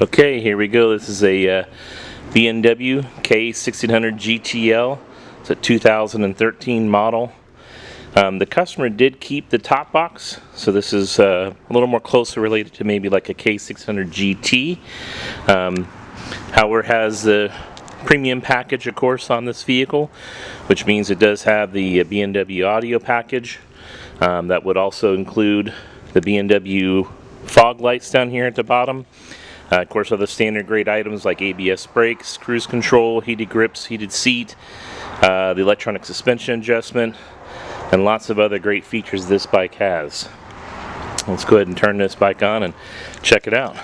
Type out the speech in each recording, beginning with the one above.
Okay, here we go. This is a BMW K1600GTL. It's a 2013 model. The customer did keep the top box, so this is a little more closely related to maybe like a K600GT. However, has the premium package, of course, on this vehicle, which means it does have the BMW audio package. That would also include the BMW fog lights down here at the bottom. Of course, other standard grade items like ABS brakes, cruise control, heated grips, heated seat, the electronic suspension adjustment, and lots of other great features this bike has. Let's go ahead and turn this bike on and check it out.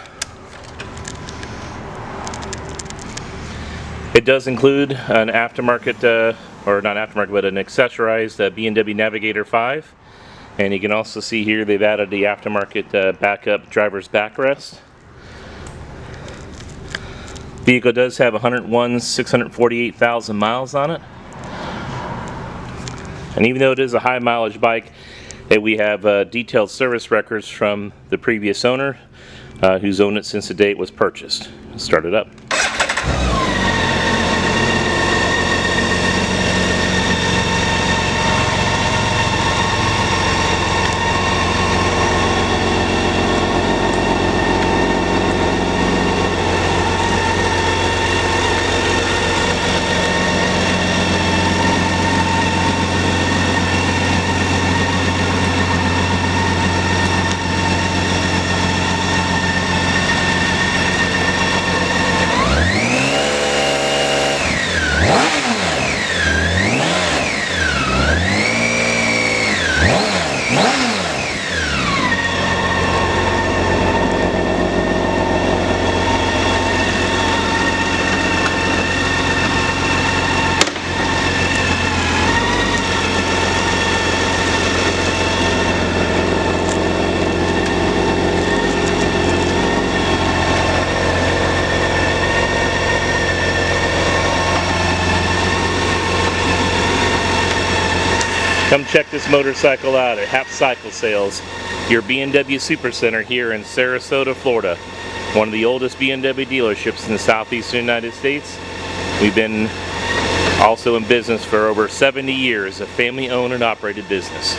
It does include an aftermarket, or not aftermarket, but an accessorized BMW Navigator 5. And you can also see here they've added the aftermarket backup driver's backrest. Vehicle does have 648,000 miles on it. And even though it is a high mileage bike, we have detailed service records from the previous owner who's owned it since the day it was purchased. Let's start it up. Come check this motorcycle out at Hap Cycle Sales, your BMW Supercenter here in Sarasota, Florida. One of the oldest BMW dealerships in the southeastern United States. We've been also in business for over 70 years, a family-owned and operated business.